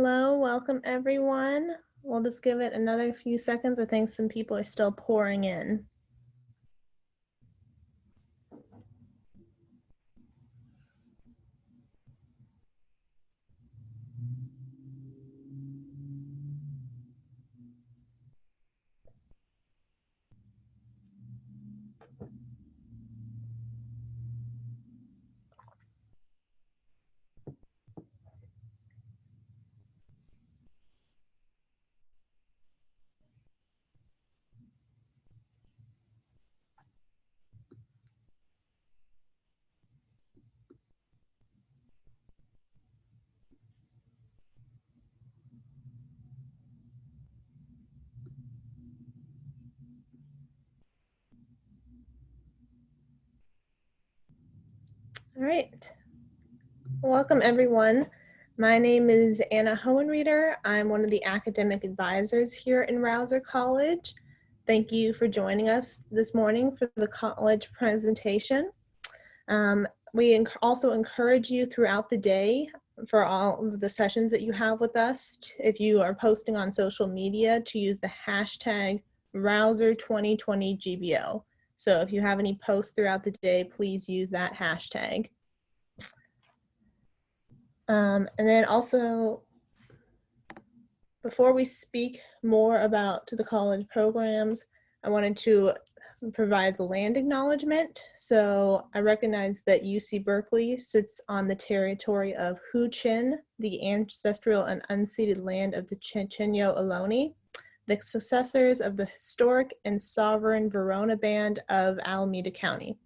Hello, welcome everyone. We'll just give it another few seconds. I think some people are still pouring in. All right. Welcome everyone. My name is Anna Hoehenrieder. I'm one of the academic advisors here in Rausser College. Thank you for joining us this morning for the college presentation. We also encourage you throughout the day for all of the sessions that you have with us, if you are posting on social media, to use the hashtag Rausser2020 GBO. So if you have any posts throughout the day, please use that hashtag. And then also, before we speak more about the college programs, I wanted to provide the land acknowledgement. So I recognize that UC Berkeley sits on the territory of Hu-Chin, the ancestral and unceded land of the Chochenyo Ohlone, the successors of the historic and sovereign Verona Band of Alameda County.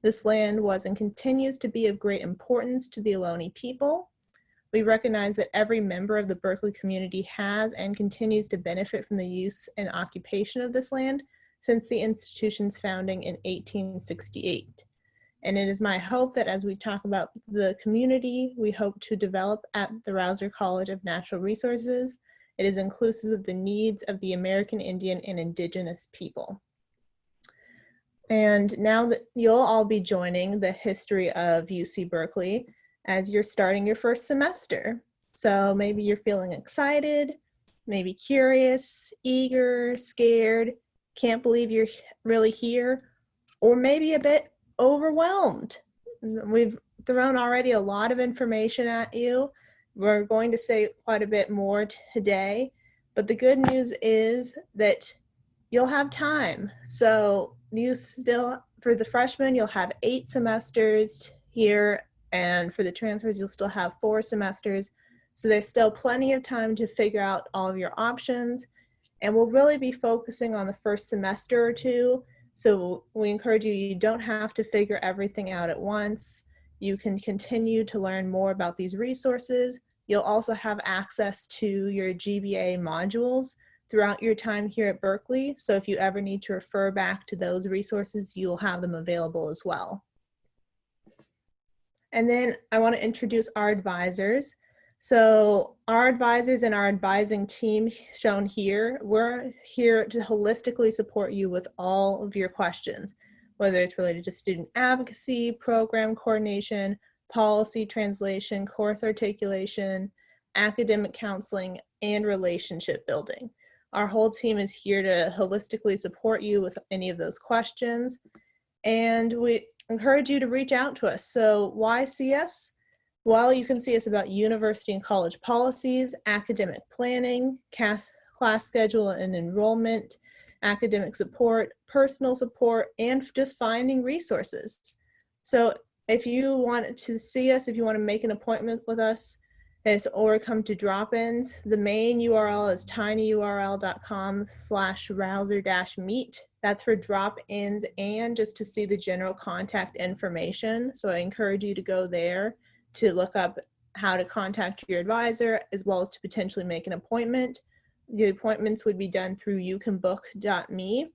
This land was and continues to be of great importance to the Ohlone people. We recognize that every member of the Berkeley community has and continues to benefit from the use and occupation of this land since the institution's founding in 1868. And it is my hope that as we talk about the community we hope to develop at the Rausser College of Natural Resources, it is inclusive of the needs of the American Indian and Indigenous people. And now that you'll all be joining the history of UC Berkeley as you're starting your first semester. So maybe you're feeling excited, maybe curious, eager, scared, can't believe you're really here, or maybe a bit overwhelmed. We've thrown already a lot of information at you. We're going to say quite a bit more today, but the good news is that you'll have time. So you still, for the freshmen, you'll have 8 semesters here, and for the transfers, you'll still have 4 semesters. So there's still plenty of time to figure out all of your options. And we'll really be focusing on the first semester or two. So we encourage you, you don't have to figure everything out at once. You can continue to learn more about these resources. You'll also have access to your GBA modules throughout your time here at Berkeley. So if you ever need to refer back to those resources, you'll have them available as well. And then I want to introduce our advisors. So our advisors and our advising team shown here, we're here to holistically support you with all of your questions, whether it's related to student advocacy, program coordination, policy translation, course articulation, academic counseling, and relationship building. Our whole team is here to holistically support you with any of those questions. And we encourage you to reach out to us. So why see us? Well, you can see us about university and college policies, academic planning, class schedule and enrollment, academic support, personal support, and just finding resources. So if you want to see us, if you want to make an appointment with us, or come to drop-ins, the main URL is tinyurl.com/Rausser-meet. That's for drop-ins and just to see the general contact information. So I encourage you to go there to look up how to contact your advisor, as well as to potentially make an appointment. The appointments would be done through youcanbook.me,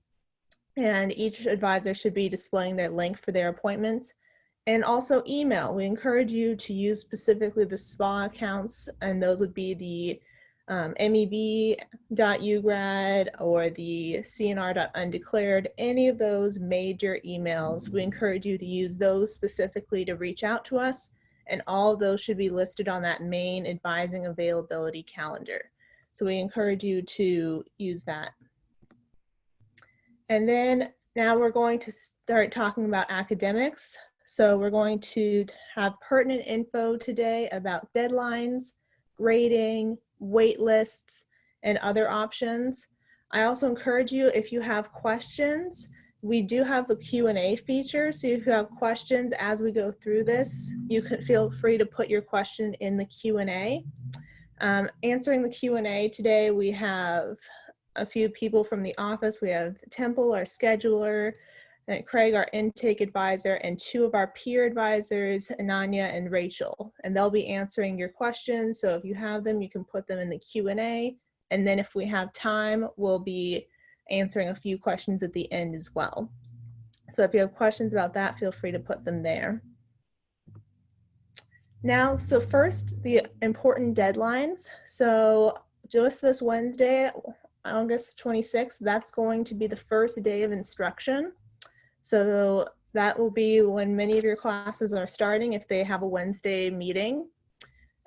and each advisor should be displaying their link for their appointments. And also email. We encourage you to use specifically the SPA accounts, and those would be the meb.ugrad or the cnr.undeclared, any of those major emails. We encourage you to use those specifically to reach out to us and all of those should be listed on that main advising availability calendar. So we encourage you to use that. And then now we're going to start talking about academics. So we're going to have pertinent info today about deadlines, grading, wait lists, and other options. I also encourage you, if you have questions, we do have the Q&A feature. So if you have questions as we go through this, you can feel free to put your question in the Q&A. Answering the Q&A today, we have a few people from the office. We have Temple, our scheduler, and Craig, our intake advisor, and two of our peer advisors, Ananya and Rachel, and they'll be answering your questions. So if you have them, you can put them in the Q&A, and then if we have time, we'll be answering a few questions at the end as well. So if you have questions about that, feel free to put them there. Now, so first, the important deadlines. So just this Wednesday, August 26th, that's going to be the first day of instruction. So that will be when many of your classes are starting if they have a Wednesday meeting.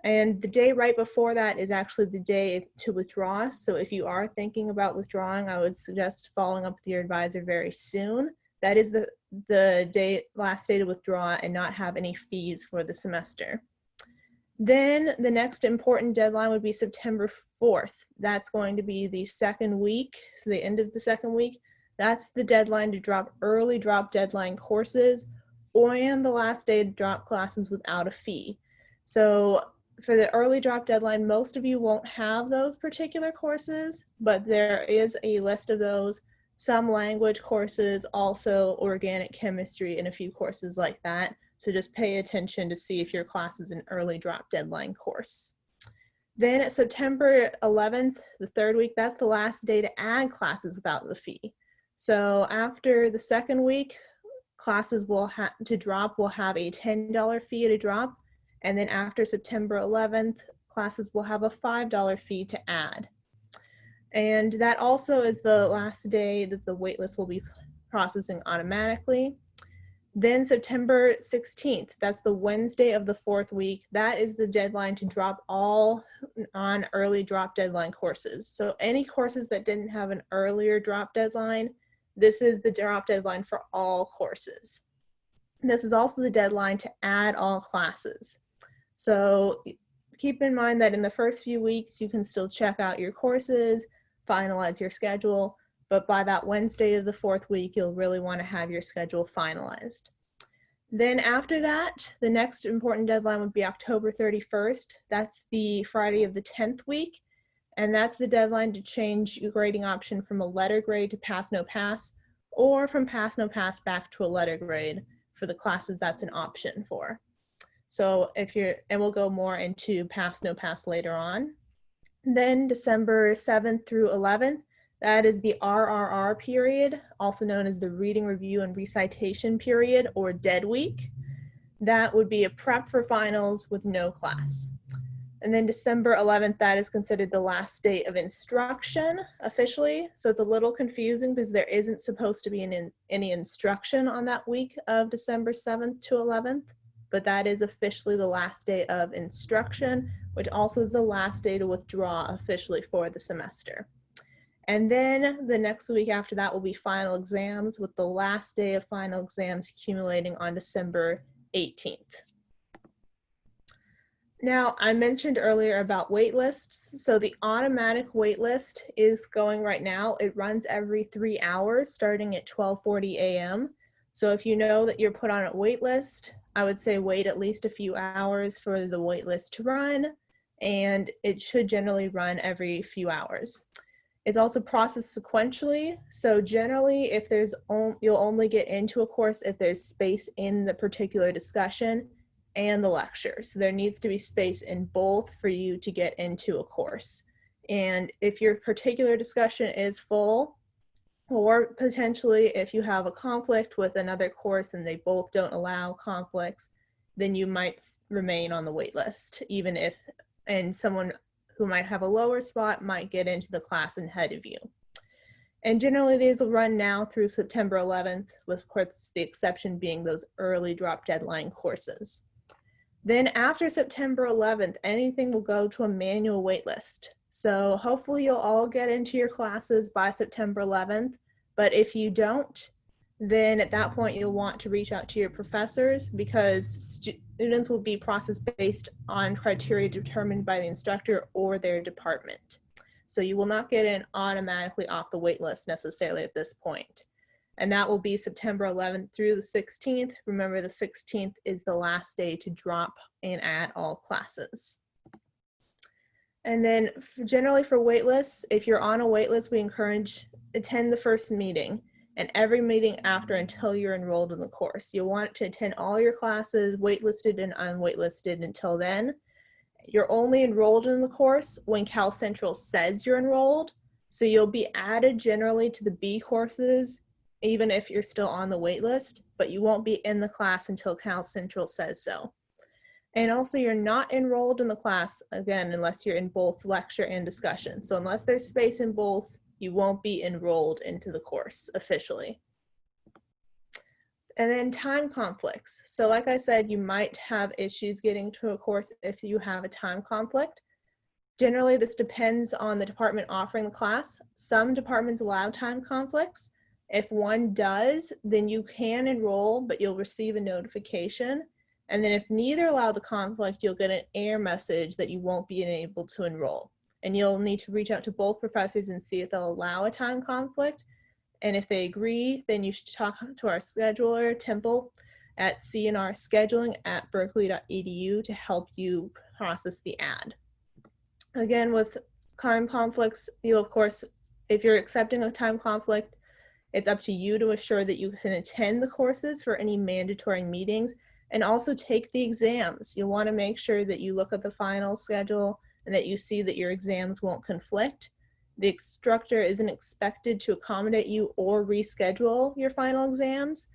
And the day right before that is actually the day to withdraw. So if you are thinking about withdrawing, I would suggest following up with your advisor very soon. That is the last day to withdraw and not have any fees for the semester. Then the next important deadline would be September 4th. That's going to be the second week, so the end of the second week. That's the deadline to drop early drop deadline courses, and the last day to drop classes without a fee. So for the early drop deadline, most of you won't have those particular courses, but there is a list of those. Some language courses, also organic chemistry, and a few courses like that. So just pay attention to see if your class is an early drop deadline course. Then at September 11th, the third week, that's the last day to add classes without the fee. So after the second week, classes will have a $10 fee to drop. And then after September 11th, classes will have a $5 fee to add. And that also is the last day that the waitlist will be processing automatically. Then September 16th, that's the Wednesday of the fourth week, that is the deadline to drop all non-early drop deadline courses. So any courses that didn't have an earlier drop deadline, this is the drop deadline for all courses. This is also the deadline to add all classes. So keep in mind that in the first few weeks, you can still check out your courses, finalize your schedule, but by that Wednesday of the fourth week, you'll really want to have your schedule finalized. Then after that, the next important deadline would be October 31st. That's the Friday of the 10th week, and that's the deadline to change your grading option from a letter grade to pass no pass, or from pass no pass back to a letter grade for the classes that's an option for. So and we'll go more into pass no pass later on. Then December 7th through 11th, that is the RRR period, also known as the Reading, Review, and Recitation period, or dead week. That would be a prep for finals with no class. And then December 11th, that is considered the last day of instruction officially. So it's a little confusing because there isn't supposed to be any instruction on that week of December 7th to 11th, but that is officially the last day of instruction, which also is the last day to withdraw officially for the semester. And then the next week after that will be final exams, with the last day of final exams accumulating on December 18th. Now, I mentioned earlier about waitlists. So the automatic waitlist is going right now. It runs every 3 hours starting at 12:40 a.m. So if you know that you're put on a waitlist, I would say wait at least a few hours for the waitlist to run, and it should generally run every few hours. It's also processed sequentially. So generally, if you'll only get into a course if there's space in the particular discussion and the lecture. So there needs to be space in both for you to get into a course. And if your particular discussion is full, or potentially if you have a conflict with another course and they both don't allow conflicts, then you might remain on the wait list, and someone who might have a lower spot might get into the class ahead of you. And generally these will run now through September 11th, with of course the exception being those early drop deadline courses. Then after September 11th, anything will go to a manual waitlist. So hopefully you'll all get into your classes by September 11th, but if you don't, then at that point you'll want to reach out to your professors, because students will be processed based on criteria determined by the instructor or their department. So you will not get in automatically off the wait list necessarily at this point. And that will be September 11th through the 16th. Remember, the 16th is the last day to drop and add all classes. And then generally for waitlists, if you're on a waitlist, we encourage attend the first meeting and every meeting after until you're enrolled in the course. You'll want to attend all your classes, waitlisted and unwaitlisted, until then. You're only enrolled in the course when Cal Central says you're enrolled. So you'll be added generally to the B courses, even if you're still on the wait list, but you won't be in the class until Cal Central says so. And also you're not enrolled in the class, again, unless you're in both lecture and discussion. So unless there's space in both, you won't be enrolled into the course officially. And then time conflicts. So like I said, you might have issues getting to a course if you have a time conflict. Generally, this depends on the department offering the class. Some departments allow time conflicts. If one does, then you can enroll, but you'll receive a notification. And then if neither allow the conflict, you'll get an error message that you won't be able to enroll. And you'll need to reach out to both professors and see if they'll allow a time conflict. And if they agree, then you should talk to our scheduler, Temple, at cnrscheduling@berkeley.edu to help you process the ad. Again, with time conflicts, you, of course, if you're accepting a time conflict, it's up to you to assure that you can attend the courses for any mandatory meetings and also take the exams. You'll want to make sure that you look at the final schedule and that you see that your exams won't conflict. The instructor isn't expected to accommodate you or reschedule your final exams.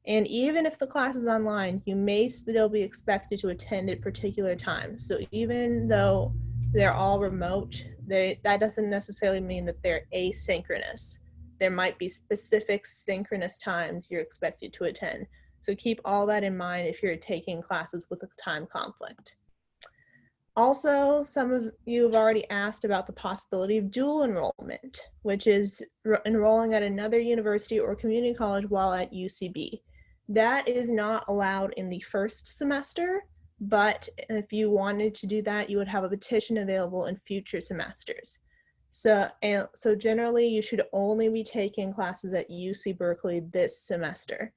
And even if the class is online, you may still be expected to attend at particular times. So even though they're all remote, that doesn't necessarily mean that they're asynchronous. There might be specific synchronous times you're expected to attend. So keep all that in mind if you're taking classes with a time conflict. Also, some of you have already asked about the possibility of dual enrollment, which is enrolling at another university or community college while at UCB. That is not allowed in the first semester, but if you wanted to do that, you would have a petition available in future semesters. So generally, you should only be taking classes at UC Berkeley this semester.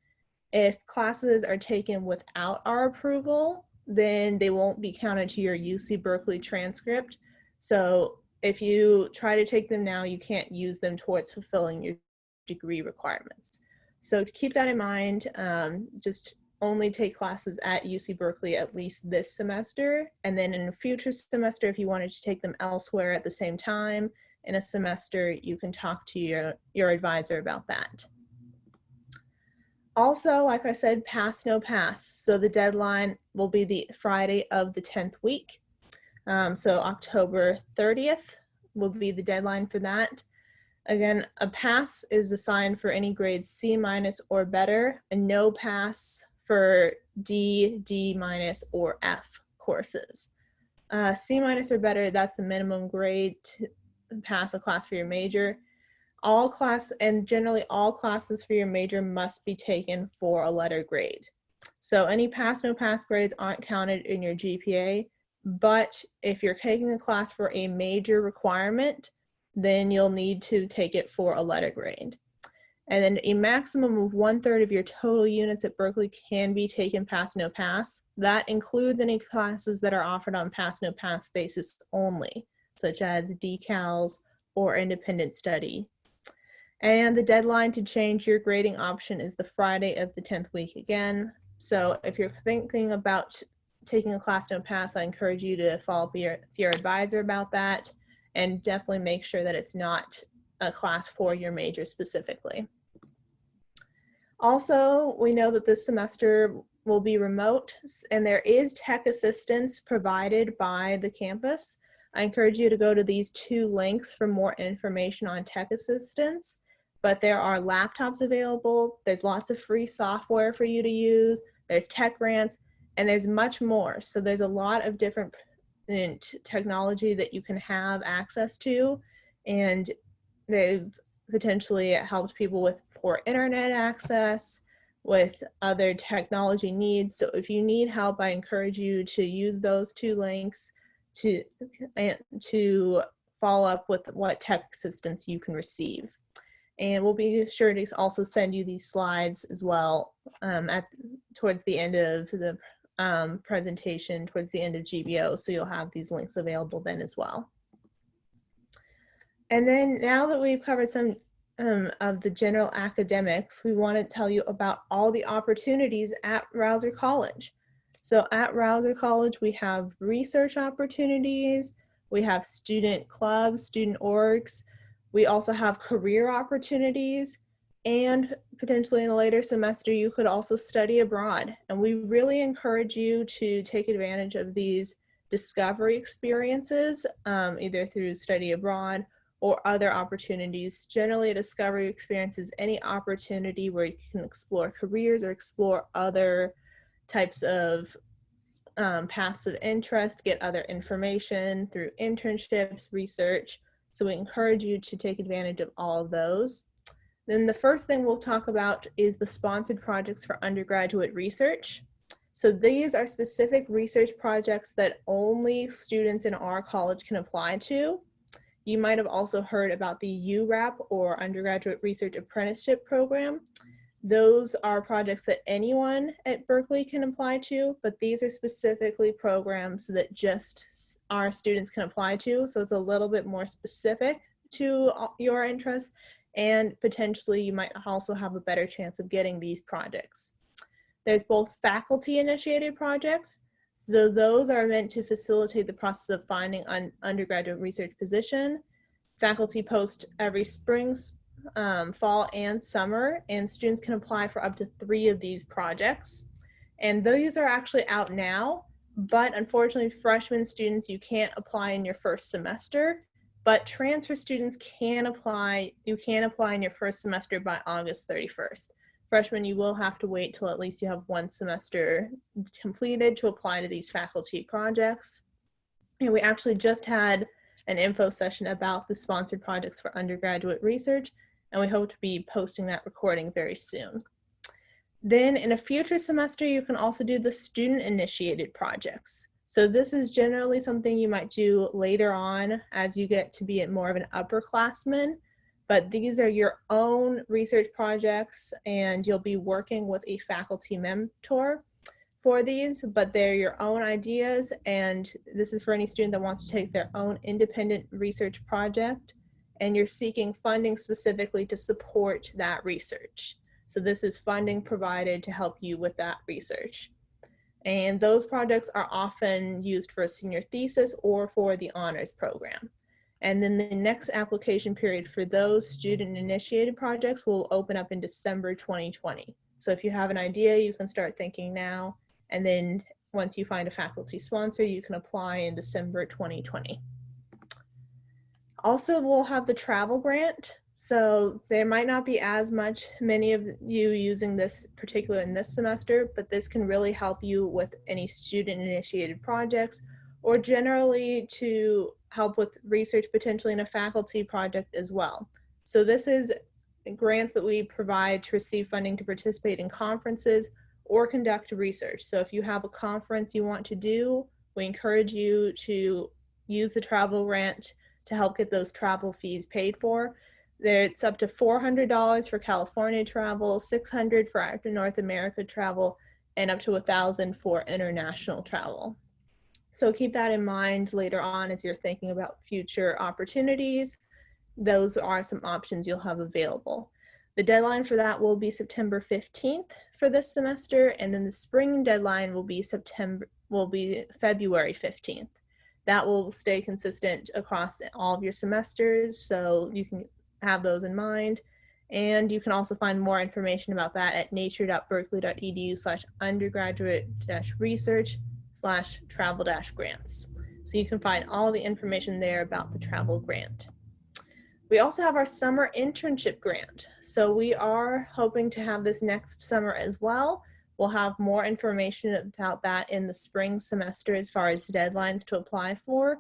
If classes are taken without our approval, then they won't be counted to your UC Berkeley transcript. So if you try to take them now, you can't use them towards fulfilling your degree requirements. So keep that in mind. Just only take classes at UC Berkeley at least this semester. And then in a future semester, if you wanted to take them elsewhere at the same time in a semester, you can talk to your advisor about that. Also, like I said, pass, no pass. So the deadline will be the Friday of the 10th week. So October 30th will be the deadline for that. Again, a pass is assigned for any grades C- or better, and no pass for D, D-, or F courses. C- or better, that's the minimum grade to pass a class for your major. Generally all classes for your major must be taken for a letter grade. So any pass, no pass grades aren't counted in your GPA, but if you're taking a class for a major requirement, then you'll need to take it for a letter grade. And then a maximum of 1/3 of your total units at Berkeley can be taken pass, no pass. That includes any classes that are offered on pass, no pass basis only, such as decals or independent study. And the deadline to change your grading option is the Friday of the 10th week again. So if you're thinking about taking a class no pass, I encourage you to follow up with your advisor about that, and definitely make sure that it's not a class for your major specifically. Also, we know that this semester will be remote, and there is tech assistance provided by the campus. I encourage you to go to these 2 links for more information on tech assistance. But there are laptops available. There's lots of free software for you to use. There's tech grants, And there's much more. So there's a lot of different technology that you can have access to, and they've potentially helped people with poor internet access, with other technology needs. So if you need help, I encourage you to use those two links to follow up with what tech assistance you can receive. And we'll be sure to also send you these slides as well towards the end of the presentation, towards the end of GBO, so you'll have these links available then as well. And then now that we've covered some of the general academics, we want to tell you about all the opportunities at Rausser College. So at Rausser College, we have research opportunities, we have student clubs, student orgs, we also have career opportunities, and potentially in a later semester, you could also study abroad. And we really encourage you to take advantage of these discovery experiences, either through study abroad or other opportunities. Generally, a discovery experience is any opportunity where you can explore careers or explore other types of paths of interest, get other information through internships, research. So we encourage you to take advantage of all of those. Then the first thing we'll talk about is the sponsored projects for undergraduate research. So these are specific research projects that only students in our college can apply to. You might have also heard about the URAP, or Undergraduate Research Apprenticeship Program. Those are projects that anyone at Berkeley can apply to, but these are specifically programs that just our students can apply to. So it's a little bit more specific to your interests, and potentially you might also have a better chance of getting these projects. There's both faculty initiated projects. So those are meant to facilitate the process of finding an undergraduate research position. Faculty post every spring, fall, and summer, and students can apply for up to 3 of these projects. And these are actually out now, but unfortunately, freshman students, you can't apply in your first semester, but transfer students can apply. You can apply in your first semester by August 31st. Freshmen, you will have to wait till at least you have 1 semester completed to apply to these faculty projects. And we actually just had an info session about the sponsored projects for undergraduate research, and we hope to be posting that recording very soon. Then in a future semester, you can also do the student-initiated projects. So this is generally something you might do later on as you get to be more of an upperclassman, but these are your own research projects, and you'll be working with a faculty mentor for these, but they're your own ideas, and this is for any student that wants to take their own independent research project, and you're seeking funding specifically to support that research. So this is funding provided to help you with that research. And those projects are often used for a senior thesis or for the honors program. And then the next application period for those student-initiated projects will open up in December 2020. So if you have an idea, you can start thinking now, and then once you find a faculty sponsor, you can apply in December 2020. Also, we'll have the travel grant. So there might not be as many of you using this particular in this semester, but this can really help you with any student-initiated projects, or generally to help with research potentially in a faculty project as well. So this is grants that we provide to receive funding to participate in conferences or conduct research. So if you have a conference you want to do, we encourage you to use the travel grant to help get those travel fees paid for. It's up to $400 for California travel, $600 for North America travel, and up to $1,000 for international travel. So keep that in mind later on as you're thinking about future opportunities. Those are some options you'll have available. The deadline for that will be September 15th for this semester, and then the spring deadline will be February 15th. That will stay consistent across all of your semesters, so you can have those in mind. And you can also find more information about that at nature.berkeley.edu/undergraduate-research/travel-grants. So you can find all the information there about the travel grant. We also have our summer internship grant. So we are hoping to have this next summer as well. We'll have more information about that in the spring semester as far as deadlines to apply for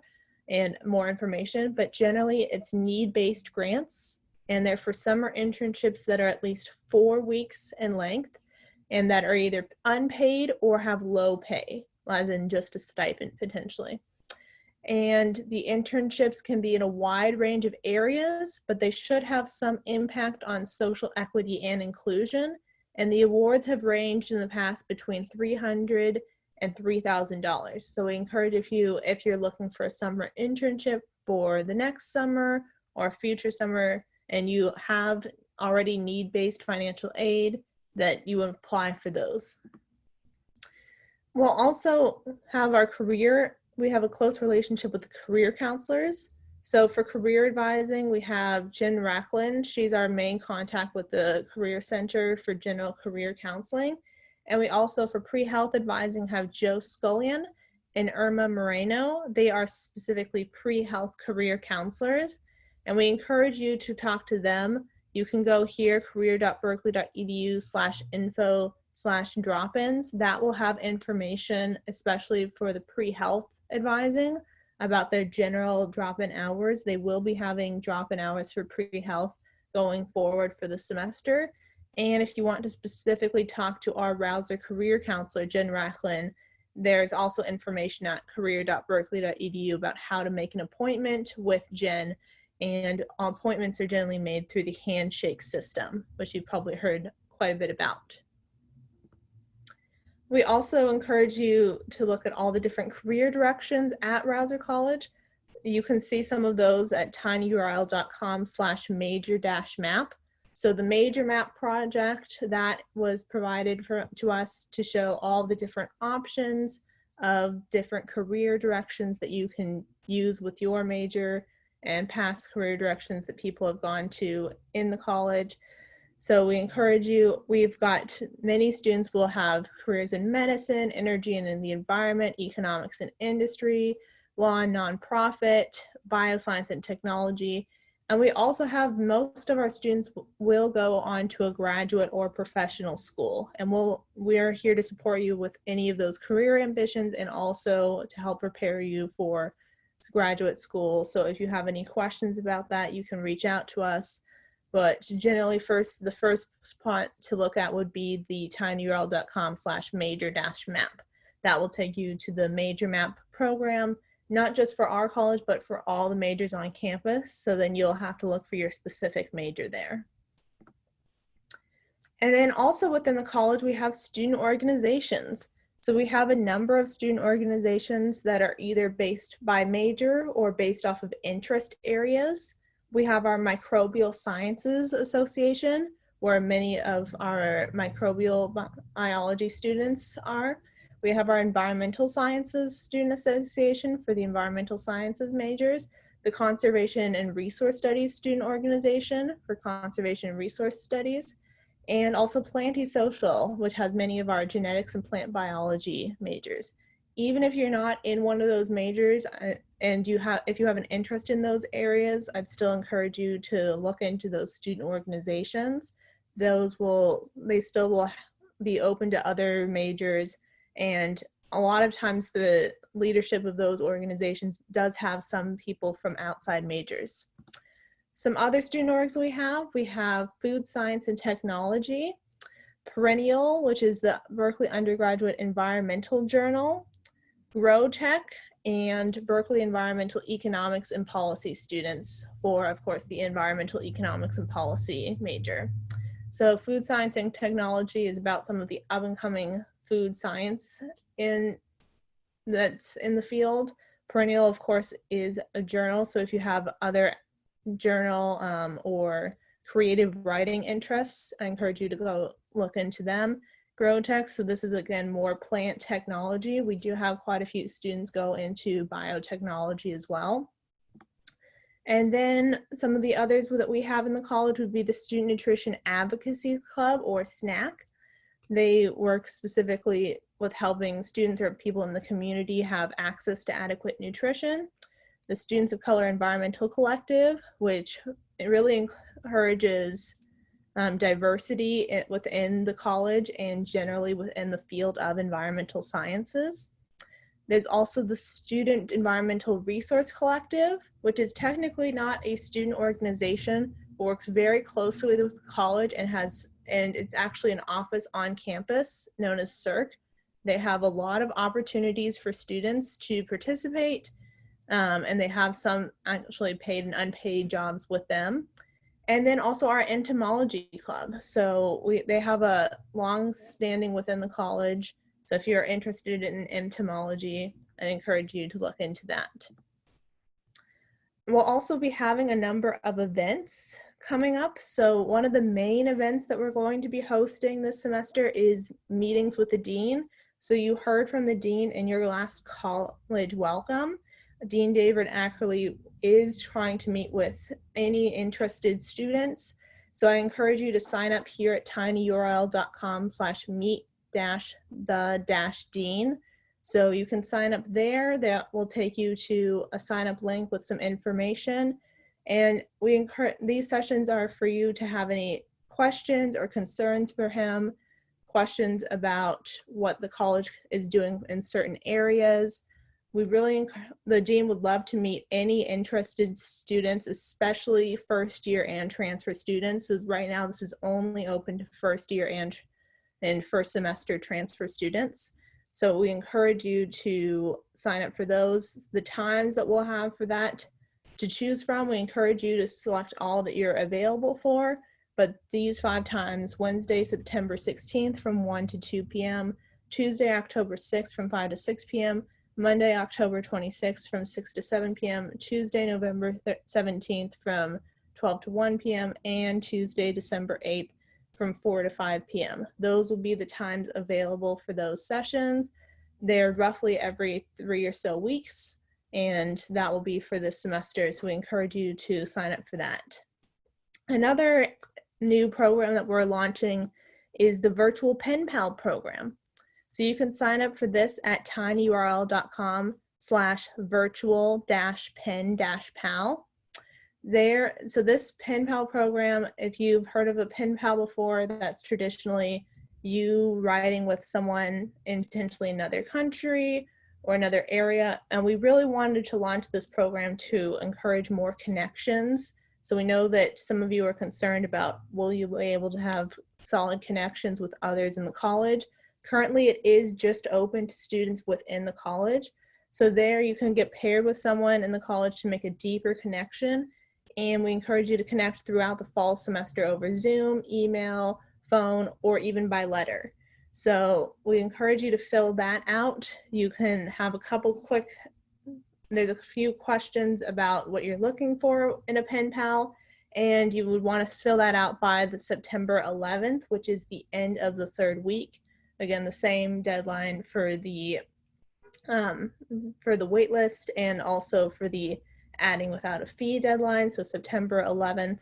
and more information, but generally it's need-based grants, and they're for summer internships that are at least 4 weeks in length and that are either unpaid or have low pay, as in just a stipend potentially. And the internships can be in a wide range of areas, but they should have some impact on social equity and inclusion. And the awards have ranged in the past between $300 and $3,000. So we encourage if you're looking for a summer internship for the next summer or future summer, and you have already need-based financial aid, that you apply for those. We'll also have we have a close relationship with the career counselors. So for career advising, we have Jen Racklin. She's our main contact with the Career Center for General Career Counseling. And we also, for pre-health advising, have Joe Scullion and Irma Moreno. They are specifically pre-health career counselors. And we encourage you to talk to them. You can go here, career.berkeley.edu/info/drop-ins. That will have information, especially for the pre-health advising, about their general drop-in hours. They will be having drop-in hours for pre-health going forward for the semester. And if you want to specifically talk to our Rausser career counselor, Jen Racklin, there's also information at career.berkeley.edu about how to make an appointment with Jen. And appointments are generally made through the handshake system, which you've probably heard quite a bit about. We also encourage you to look at all the different career directions at Rausser College. You can see some of those at tinyurl.com/major-map. So the Major Map project, that was provided to us to show all the different options of different career directions that you can use with your major and past career directions that people have gone to in the college. So we encourage you. We've got many students will have careers in medicine, energy and in the environment, economics and industry, law and nonprofit, bioscience and technology. And we also have most of our students will go on to a graduate or professional school. And we're here to support you with any of those career ambitions and also to help prepare you for graduate school. So if you have any questions about that, you can reach out to us. But generally the first spot to look at would be the tinyurl.com/major-map. That will take you to the Major Map program, not just for our college, but for all the majors on campus. So then you'll have to look for your specific major there. And then also within the college, we have student organizations. So we have a number of student organizations that are either based by major or based off of interest areas. We have our Microbial Sciences Association, where many of our microbial biology students are. We have our Environmental Sciences Student Association for the environmental sciences majors, the Conservation and Resource Studies Student Organization for conservation and resource studies, and also Planty Social, which has many of our genetics and plant biology majors. Even if you're not in one of those majors and if you have an interest in those areas, I'd still encourage you to look into those student organizations. They still will be open to other majors, and a lot of times the leadership of those organizations does have some people from outside majors. Some other student orgs we have Food Science and Technology, Perennial, which is the Berkeley Undergraduate Environmental Journal, Grow Tech, and Berkeley Environmental Economics and Policy students for, of course, the Environmental Economics and Policy major. So Food Science and Technology is about some of the up-and-coming food science that's in the field. Perennial, of course, is a journal. So if you have other journal or creative writing interests, I encourage you to go look into them. Grow Tech, so this is again more plant technology. We do have quite a few students go into biotechnology as well. And then some of the others that we have in the college would be the Student Nutrition Advocacy Club, or SNAC. They work specifically with helping students or people in the community have access to adequate nutrition. The Students of Color Environmental Collective, which it really encourages diversity within the college and generally within the field of environmental sciences. There's also the Student Environmental Resource Collective, which is technically not a student organization, but works very closely with the college and it's actually an office on campus known as CERC. They have a lot of opportunities for students to participate, and they have some actually paid and unpaid jobs with them. And then also our entomology club. So they have a long standing within the college. So if you're interested in entomology, I encourage you to look into that. We'll also be having a number of events coming up. So one of the main events that we're going to be hosting this semester is meetings with the dean. So you heard from the dean in your last college welcome. Dean David Ackerley is trying to meet with any interested students. So I encourage you to sign up here at tinyurl.com/meet-the-dean. So you can sign up there. That will take you to a sign up link with some information. And we encourage, these sessions are for you to have any questions or concerns for him, questions about what the college is doing in certain areas. The dean would love to meet any interested students, especially first year and transfer students. So right now this is only open to first year and first semester transfer students. So we encourage you to sign up for those. The times that we'll have for that to choose from, we encourage you to select all that you're available for, but these 5 times: Wednesday, September 16th from 1 to 2 p.m., Tuesday, October 6th from 5 to 6 p.m., Monday, October 26th from 6 to 7 p.m., Tuesday, November 17th from 12 to 1 p.m., and Tuesday, December 8th from 4 to 5 p.m. Those will be the times available for those sessions. They're roughly every 3 or so weeks, and that will be for this semester, so we encourage you to sign up for that. Another new program that we're launching is the virtual pen pal program. So you can sign up for this at tinyurl.com/virtual-pen-pal. So this pen pal program, if you've heard of a pen pal before, that's traditionally you writing with someone in potentially another country or another area. And we really wanted to launch this program to encourage more connections. So we know that some of you are concerned about, will you be able to have solid connections with others in the college? Currently, it is just open to students within the college. So there you can get paired with someone in the college to make a deeper connection. And we encourage you to connect throughout the fall semester over Zoom, email, phone, or even by letter. So we encourage you to fill that out. You can have there's a few questions about what you're looking for in a pen pal, and you would want to fill that out by the September 11th, which is the end of the 3rd week. Again, the same deadline for the waitlist and also for the adding without a fee deadline. So September 11th,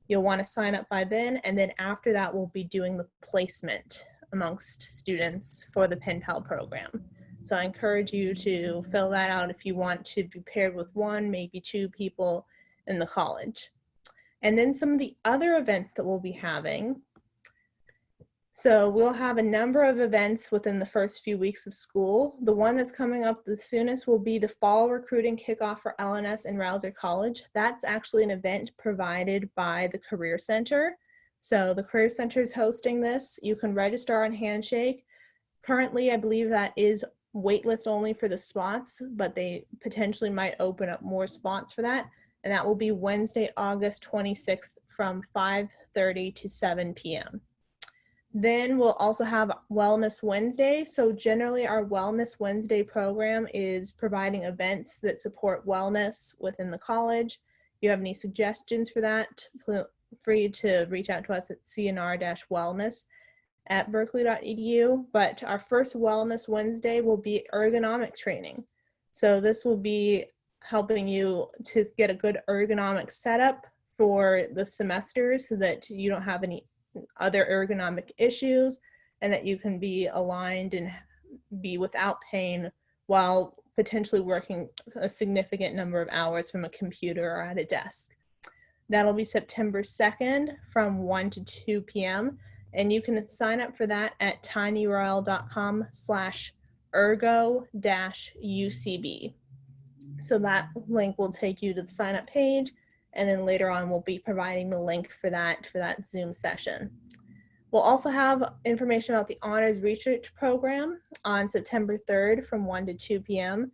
you'll want to sign up by then, and then after that we'll be doing the placement amongst students for the pen pal program. So I encourage you to fill that out if you want to be paired with 1, maybe 2 people in the college. And then some of the other events that we'll be having. So we'll have a number of events within the first few weeks of school. The one that's coming up the soonest will be the Fall Recruiting Kickoff for LNS and Rausser College. That's actually an event provided by the Career Center. So the Career Center is hosting this. You can register on Handshake. Currently, I believe that is waitlist only for the spots, but they potentially might open up more spots for that. And that will be Wednesday, August 26th from 5:30 to 7 p.m. Then we'll also have Wellness Wednesday. So generally our Wellness Wednesday program is providing events that support wellness within the college. If you have any suggestions for that, feel free to reach out to us at cnr-wellness@berkeley.edu. But our first Wellness Wednesday will be ergonomic training. So this will be helping you to get a good ergonomic setup for the semester so that you don't have any other ergonomic issues and that you can be aligned and be without pain while potentially working a significant number of hours from a computer or at a desk. That'll be September 2nd from 1 to 2 p.m. And you can sign up for that at tinyurl.com/ergo-UCB. So that link will take you to the sign up page, and then later on we'll be providing the link for that Zoom session. We'll also have information about the Honors Research Program on September 3rd from 1 to 2 p.m.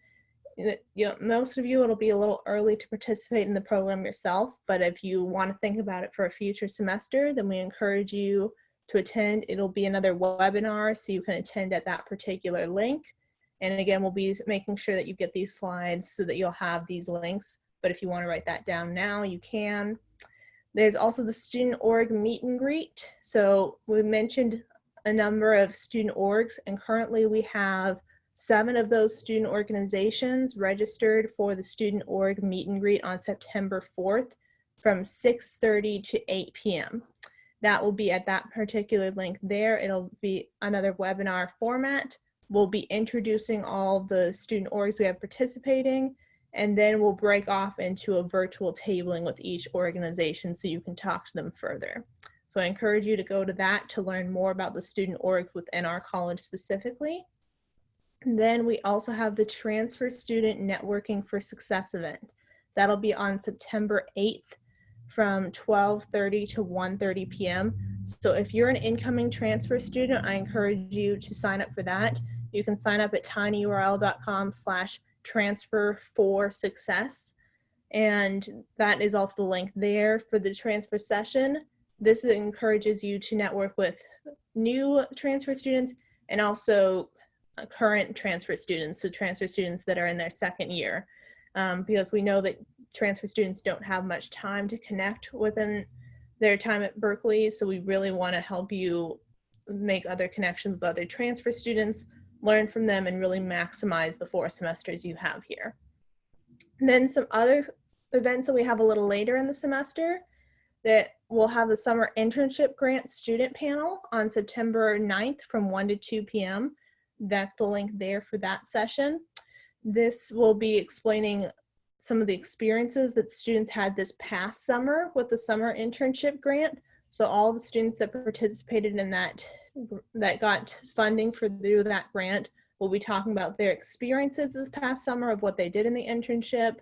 Most of you, it'll be a little early to participate in the program yourself, but if you want to think about it for a future semester, then we encourage you to attend. It'll be another webinar, so you can attend at that particular link. And again, we'll be making sure that you get these slides so that you'll have these links, but if you want to write that down now, you can. There's also the Student Org Meet and Greet. So we mentioned a number of student orgs, and currently we have 7 of those student organizations registered for the Student Org Meet and Greet on September 4th from 6:30 to 8 p.m. That will be at that particular link there. It'll be another webinar format. We'll be introducing all the student orgs we have participating, and then we'll break off into a virtual tabling with each organization so you can talk to them further. So I encourage you to go to that to learn more about the student orgs within our college specifically. And then we also have the Transfer Student Networking for Success event. That'll be on September 8th from 12:30 to 1:30 p.m. So if you're an incoming transfer student, I encourage you to sign up for that. You can sign up at tinyurl.com/transfer4success. And that is also the link there for the transfer session. This encourages you to network with new transfer students and also current transfer students, so transfer students that are in their second year, because we know that transfer students don't have much time to connect within their time at Berkeley, so we really want to help you make other connections with other transfer students, learn from them, and really maximize the 4 semesters you have here. And then some other events that we have a little later in the semester, that we'll have the Summer Internship Grant Student Panel on September 9th from 1 to 2 p.m. That's the link there for that session. This will be explaining some of the experiences that students had this past summer with the Summer Internship Grant. So all the students that participated in that got funding through that grant will be talking about their experiences this past summer of what they did in the internship.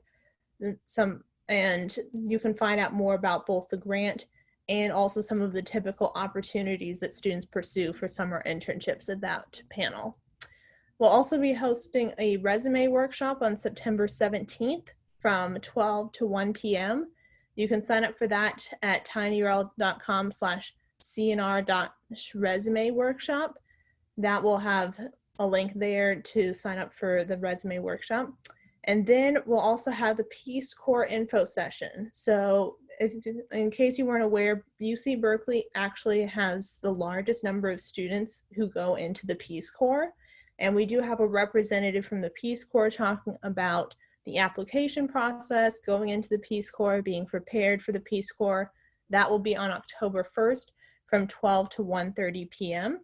And you can find out more about both the grant and also some of the typical opportunities that students pursue for summer internships at that panel. We'll also be hosting a resume workshop on September 17th from 12 to 1 p.m. You can sign up for that at tinyurl.com/cnr.resume workshop. That will have a link there to sign up for the resume workshop. And then we'll also have the Peace Corps info session. So in case you weren't aware, UC Berkeley actually has the largest number of students who go into the Peace Corps. And we do have a representative from the Peace Corps talking about the application process, going into the Peace Corps, being prepared for the Peace Corps. That will be on October 1st from 12 to 1:30 p.m.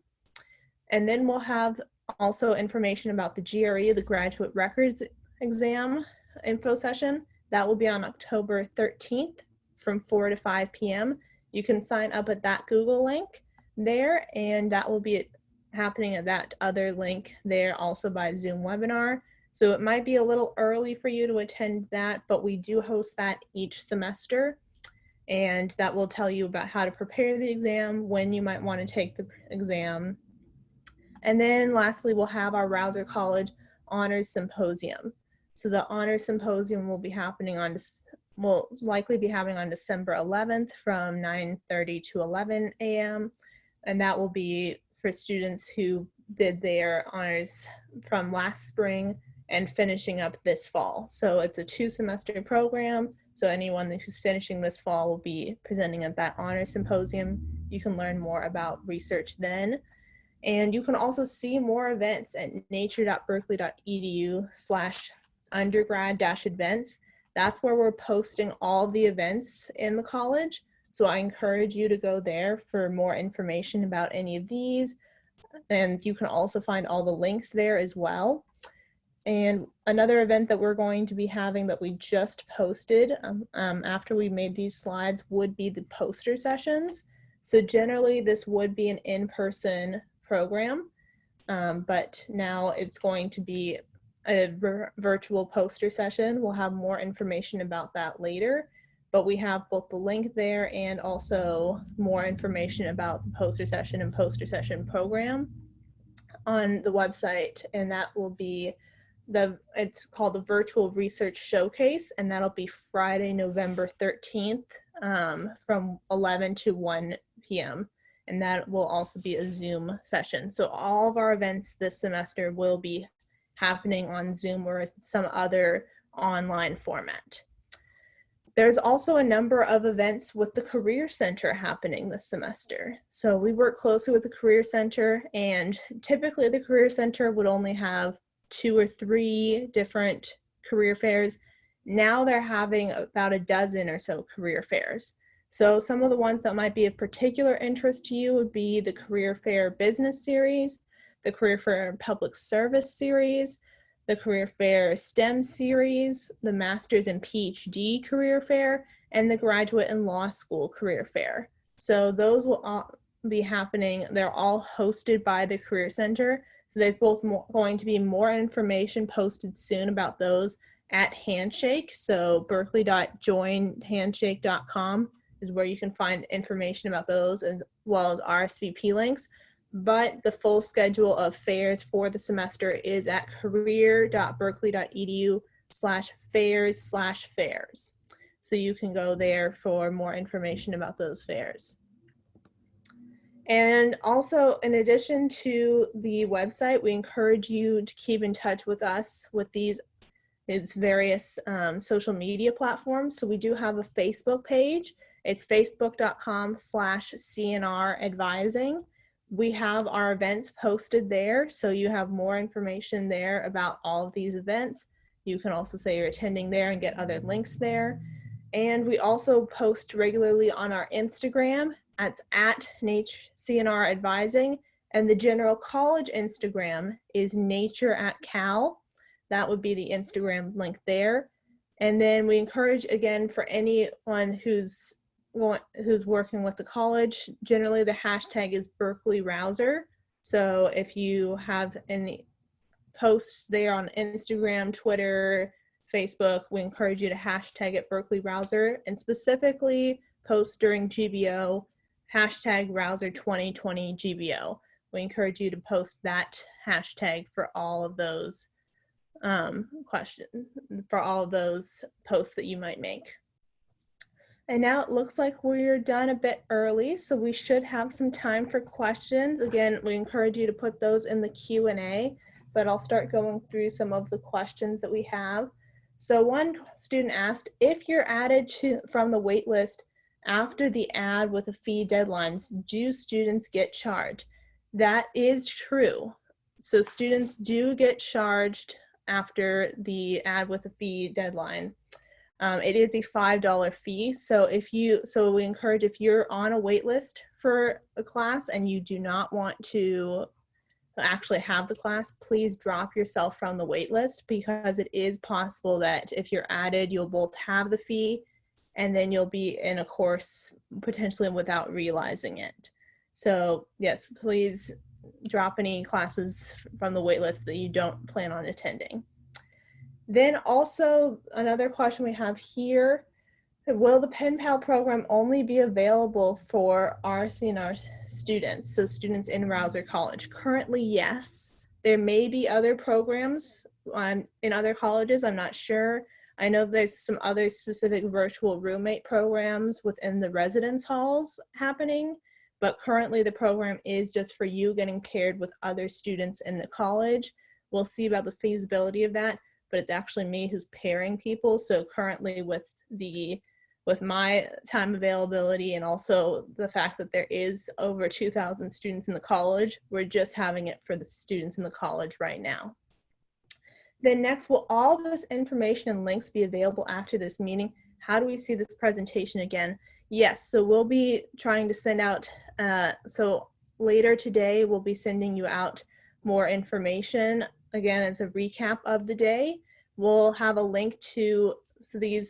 And then we'll have also information about the GRE, the Graduate Records Exam info session. That will be on October 13th from 4 to 5 p.m. You can sign up at that Google link there, and that will be happening at that other link there also by Zoom webinar. So it might be a little early for you to attend that, but we do host that each semester, and that will tell you about how to prepare the exam, when you might want to take the exam. And then lastly, we'll have our Rausser College Honors Symposium. So the Honors Symposium will be happening will likely be happening on December 11th from 9:30 to 11 a.m. And that will be for students who did their honors from last spring and finishing up this fall. So it's a 2-semester program. So anyone who's finishing this fall will be presenting at that Honors Symposium. You can learn more about research then. And you can also see more events at nature.berkeley.edu/undergrad-events. That's where we're posting all the events in the college. So I encourage you to go there for more information about any of these. And you can also find all the links there as well. And another event that we're going to be having that we just posted after we made these slides would be the poster sessions. So generally this would be an in-person program, but now it's going to be a virtual poster session. We'll have more information about that later, but we have both the link there and also more information about the poster session and poster session program on the website, and that will be it's called the Virtual Research Showcase, and that'll be Friday, November 13th from 11 to 1 p.m. And that will also be a Zoom session. So all of our events this semester will be happening on Zoom or some other online format. There's also a number of events with the Career Center happening this semester. So we work closely with the Career Center, and typically the Career Center would only have 2 or 3 different career fairs. Now they're having about a dozen or so career fairs. So some of the ones that might be of particular interest to you would be the Career Fair Business Series, the Career Fair Public Service Series, the Career Fair STEM Series, the Master's and PhD Career Fair, and the Graduate and Law School Career Fair. So those will all be happening. They're all hosted by the Career Center. So there's going to be more information posted soon about those at Handshake. So berkeley.joinhandshake.com is where you can find information about those as well as RSVP links. But the full schedule of fairs for the semester is at career.berkeley.edu/fairs/fairs. So you can go there for more information about those fairs. And also, in addition to the website, we encourage you to keep in touch with us with these various social media platforms. So we do have a Facebook page. It's facebook.com/CNR advising. We have our events posted there, so you have more information there about all of these events. You can also say you're attending there and get other links there. And we also post regularly on our Instagram. That's at CNR Advising. And the General College Instagram is Nature at Cal. That would be the Instagram link there. And then we encourage, again, for anyone who's working with the college, generally the hashtag is Berkeley Rausser. So if you have any posts there on Instagram, Twitter, Facebook, we encourage you to hashtag it Berkeley Rausser, and specifically post during GBO, hashtag Rausser 2020 GBO. We encourage you to post that hashtag for all of those for all of those posts that you might make. And now it looks like we're done a bit early, so we should have some time for questions. Again, we encourage you to put those in the Q&A, but I'll start going through some of the questions that we have. So one student asked, if you're added from the wait list after the ad with a fee deadlines, do students get charged? That is true. So students do get charged after the ad with a fee deadline. It is a $5 fee. So we encourage, if you're on a wait list for a class and you do not want to actually have the class, please drop yourself from the wait list, because it is possible that if you're added, you'll both have the fee and then you'll be in a course potentially without realizing it. So yes, please drop any classes from the wait list that you don't plan on attending. Then also another question we have here, will the Pen Pal program only be available for RCNR students, so students in Rausser College? Currently, yes. There may be other programs in other colleges, I'm not sure. I know there's some other specific virtual roommate programs within the residence halls happening, but currently the program is just for you getting paired with other students in the college. We'll see about the feasibility of that, but it's actually me who's pairing people. So currently with my time availability and also the fact that there is over 2,000 students in the college, we're just having it for the students in the college right now. Then next, will all this information and links be available after this meeting? How do we see this presentation again? Yes, so we'll be trying to send out, so later today, we'll be sending you out more information again, as a recap of the day. We'll have a link to the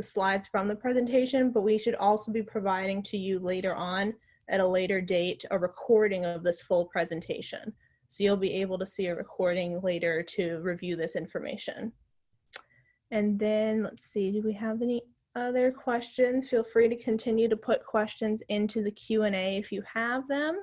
slides from the presentation, but we should also be providing to you later on at a later date a recording of this full presentation. So you'll be able to see a recording later to review this information. And then let's see, do we have any other questions? Feel free to continue to put questions into the Q&A if you have them.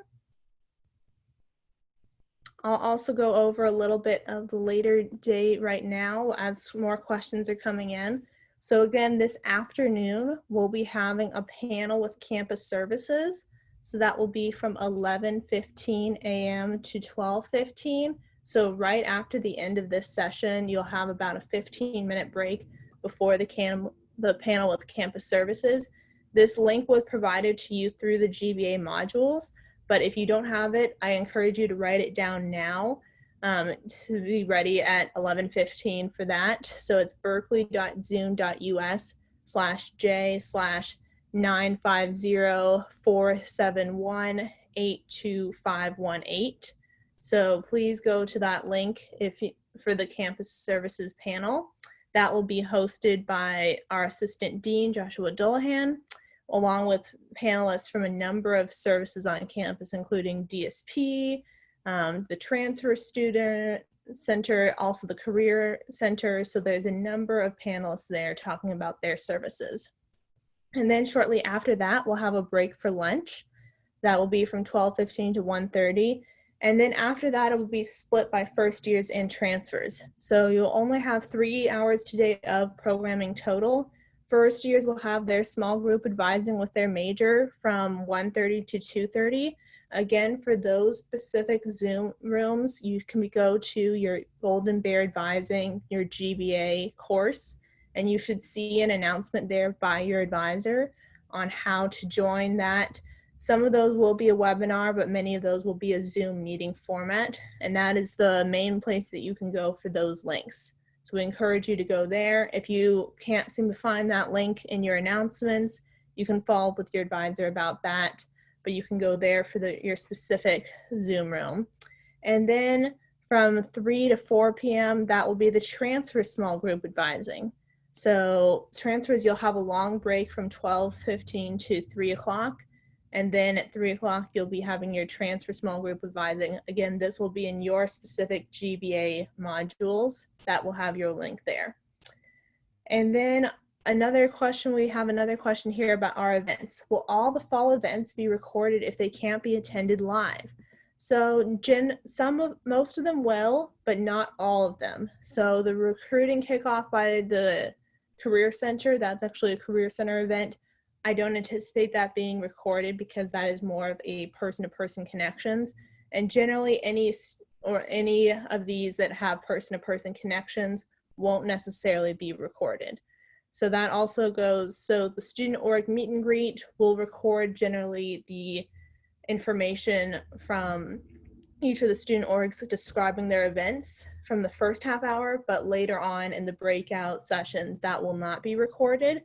I'll also go over a little bit of the later date right now as more questions are coming in. So again, this afternoon, we'll be having a panel with campus services. So that will be from 11:15 a.m. to 12:15. So right after the end of this session, you'll have about a 15-minute break before the panel with campus services. This link was provided to you through the GBA modules, but if you don't have it, I encourage you to write it down now to be ready at 11:15 for that. So it's berkeley.zoom.us/J/950-471-82518. So please go to that link for the campus services panel. That will be hosted by our Assistant Dean, Joshua Dullahan, along with panelists from a number of services on campus, including DSP, the Transfer Student Center, also the Career Center. So there's a number of panelists there talking about their services. And then shortly after that, we'll have a break for lunch. That will be from 12:15 to 1:30. And then after that, it will be split by first years and transfers. So you'll only have 3 hours today of programming total. First years will have their small group advising with their major from 1:30 to 2:30. Again, for those specific Zoom rooms, you can go to your Golden Bear Advising, your GBA course, and you should see an announcement there by your advisor on how to join that. Some of those will be a webinar, but many of those will be a Zoom meeting format, and that is the main place that you can go for those links. So we encourage you to go there. If you can't seem to find that link in your announcements, you can follow up with your advisor about that, but you can go there for your specific Zoom room. And then from 3 to 4 p.m., that will be the transfer small group advising. So transfers, you'll have a long break from 12:15 to 3 o'clock. And then at 3 o'clock, you'll be having your transfer small group advising. Again, this will be in your specific GBA modules that will have your link there. And then another question, we have another question here about our events. Will all the fall events be recorded if they can't be attended live? So most of them will, but not all of them. So the recruiting kickoff by the Career Center, that's actually a Career Center event. I don't anticipate that being recorded because that is more of a person-to-person connections. And generally any of these that have person-to-person connections won't necessarily be recorded. So that also goes, so the student org meet and greet will record generally the information from each of the student orgs describing their events from the first half hour, but later on in the breakout sessions, that will not be recorded.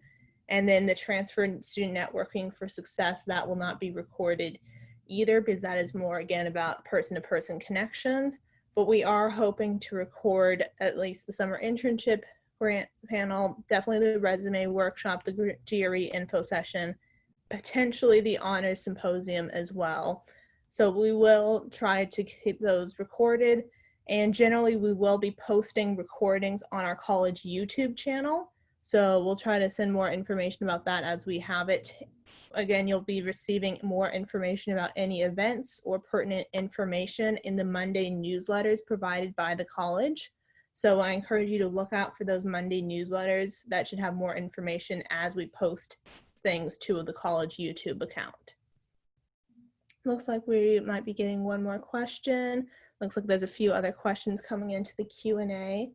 And then the transfer student networking for success, that will not be recorded either because that is more, again, about person-to-person connections. But we are hoping to record at least the summer internship grant panel, definitely the resume workshop, the GRE info session, potentially the honors symposium as well. So we will try to keep those recorded. And generally, we will be posting recordings on our college YouTube channel. So we'll try to send more information about that as we have it. Again, you'll be receiving more information about any events or pertinent information in the Monday newsletters provided by the college. So I encourage you to look out for those Monday newsletters that should have more information as we post things to the college YouTube account. Looks like we might be getting one more question. Looks like there's a few other questions coming into the Q&A.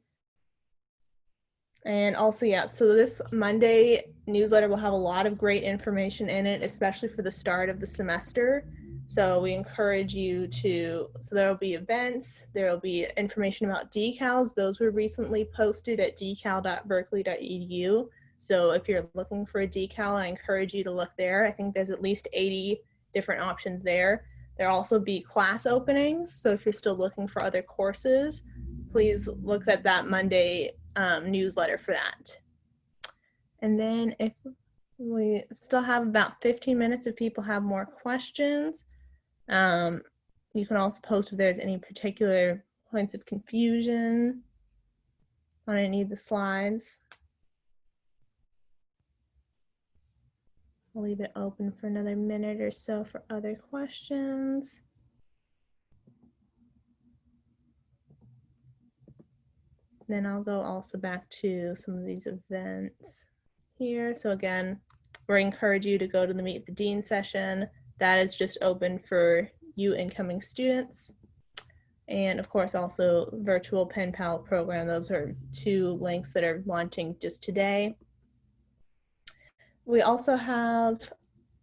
And also, yeah, so this Monday newsletter will have a lot of great information in it, especially for the start of the semester. So we encourage you to, so there will be events, there will be information about decals. Those were recently posted at decal.berkeley.edu. So if you're looking for a decal, I encourage you to look there. I think there's at least 80 different options there. There'll also be class openings. So if you're still looking for other courses, please look at that Monday newsletter for that. And then if we still have about 15 minutes if people have more questions. You can also post if there's any particular points of confusion on any of the slides. I'll leave it open for another minute or so for other questions. Then I'll go also back to some of these events here. So again, we encourage you to go to the Meet the Dean session. That is just open for you incoming students. And of course, also virtual pen pal program. Those are 2 links that are launching just today. We also have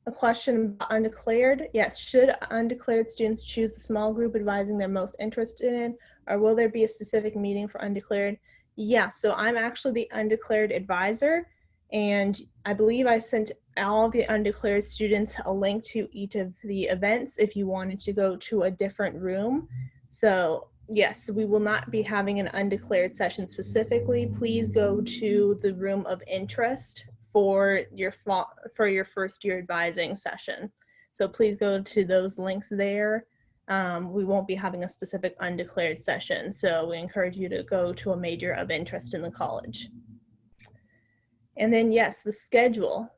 a question about undeclared. Yes, should undeclared students choose the small group advising they're most interested in, or will there be a specific meeting for undeclared? Yeah, so I'm actually the undeclared advisor, and I believe I sent all the undeclared students a link to each of the events if you wanted to go to a different room. So yes, we will not be having an undeclared session specifically. Please go to the room of interest for your first year advising session. So please go to those links there. We won't be having a specific undeclared session, so we encourage you to go to a major of interest in the college. And then yes, the schedule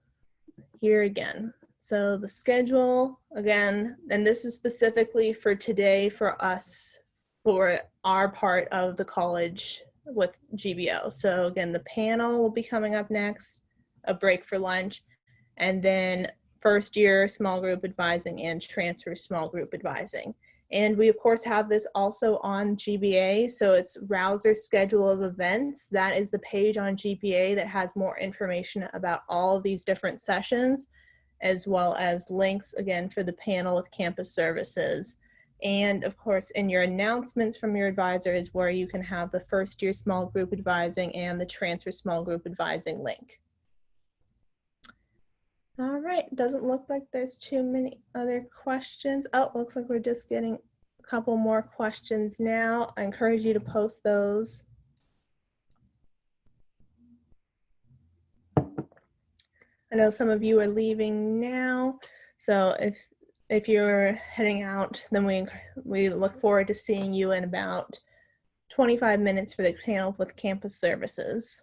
here again. So the schedule again, and this is specifically for today for us, for our part of the college with GBO. So again, the panel will be coming up next, a break for lunch, and then first year small group advising and transfer small group advising. And we of course have this also on GBA, so it's Rausser's schedule of events. That is the page on GBA that has more information about all of these different sessions, as well as links again for the panel with campus services. And of course, in your announcements from your advisor is where you can have the first year small group advising and the transfer small group advising link. All right, doesn't look like there's too many other questions. Oh, looks like we're just getting a couple more questions now. I encourage you to post those. I know some of you are leaving now, so if you're heading out, then we look forward to seeing you in about 25 minutes for the panel with campus services.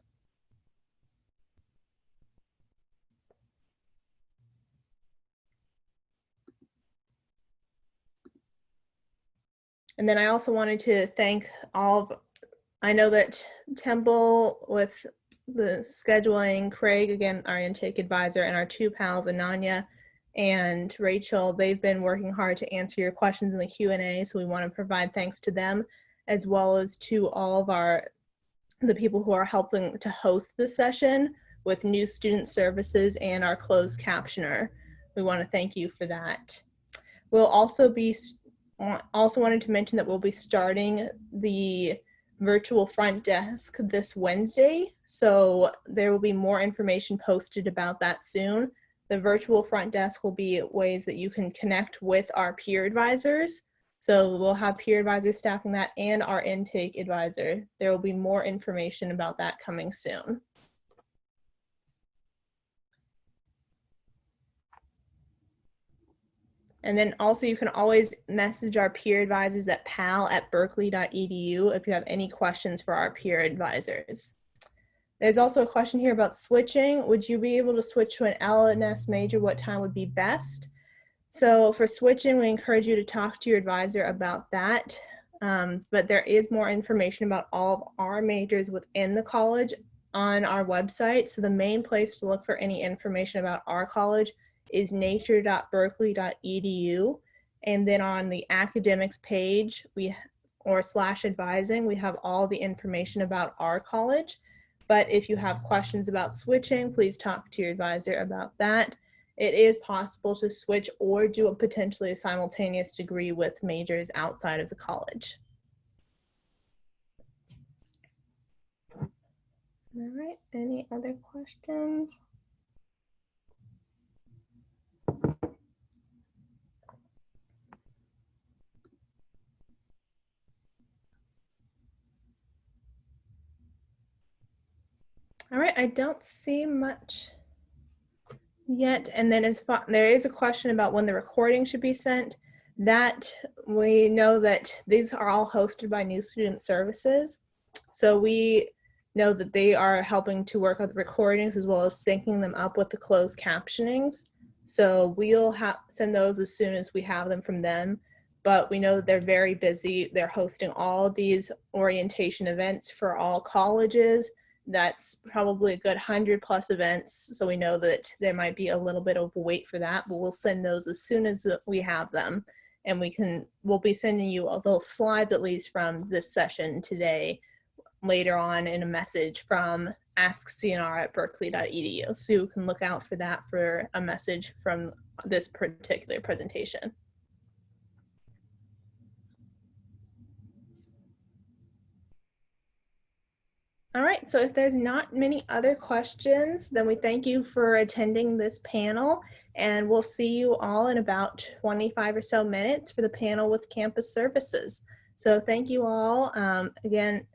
And then I also wanted to thank I know that Temple with the scheduling, Craig, again, our intake advisor, and our 2 pals, Ananya and Rachel, they've been working hard to answer your questions in the Q&A, so we want to provide thanks to them, as well as to all of the people who are helping to host this session with new student services and our closed captioner. We want to thank you for that. We'll also wanted to mention that we'll be starting the virtual front desk this Wednesday, so there will be more information posted about that soon. The virtual front desk will be ways that you can connect with our peer advisors. So we'll have peer advisors staffing that and our intake advisor. There will be more information about that coming soon. And then also you can always message our peer advisors at pal@berkeley.edu if you have any questions for our peer advisors. There's also a question here about switching. Would you be able to switch to an LNS major? What time would be best? So for switching, we encourage you to talk to your advisor about that. But there is more information about all of our majors within the college on our website. So the main place to look for any information about our college is nature.berkeley.edu. And then on the academics page, /advising, we have all the information about our college. But if you have questions about switching, please talk to your advisor about that. It is possible to switch or do potentially a simultaneous degree with majors outside of the college. All right, any other questions? All right, I don't see much yet. And then there is a question about when the recording should be sent. That we know that these are all hosted by New Student Services. So we know that they are helping to work on the recordings as well as syncing them up with the closed captionings. So we'll send those as soon as we have them from them. But we know that they're very busy. They're hosting all of these orientation events for all colleges. That's probably a good 100+ events. So we know that there might be a little bit of a wait for that, but we'll send those as soon as we have them. And we'll be sending you all those slides, at least from this session today, later on in a message from askcnr@berkeley.edu. So you can look out for that for a message from this particular presentation. All right, so if there's not many other questions, then we thank you for attending this panel, and we'll see you all in about 25 or so minutes for the panel with campus services. So thank you all again,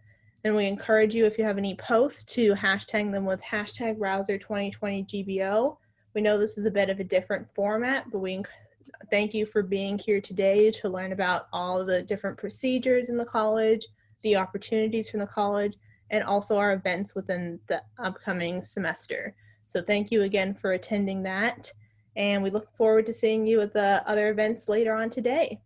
and we encourage you, if you have any posts, to hashtag them with hashtag Rausser2020GBO. We know this is a bit of a different format, but we thank you for being here today to learn about all the different procedures in the college, the opportunities from the college, and also our events within the upcoming semester. So thank you again for attending that. And we look forward to seeing you at the other events later on today.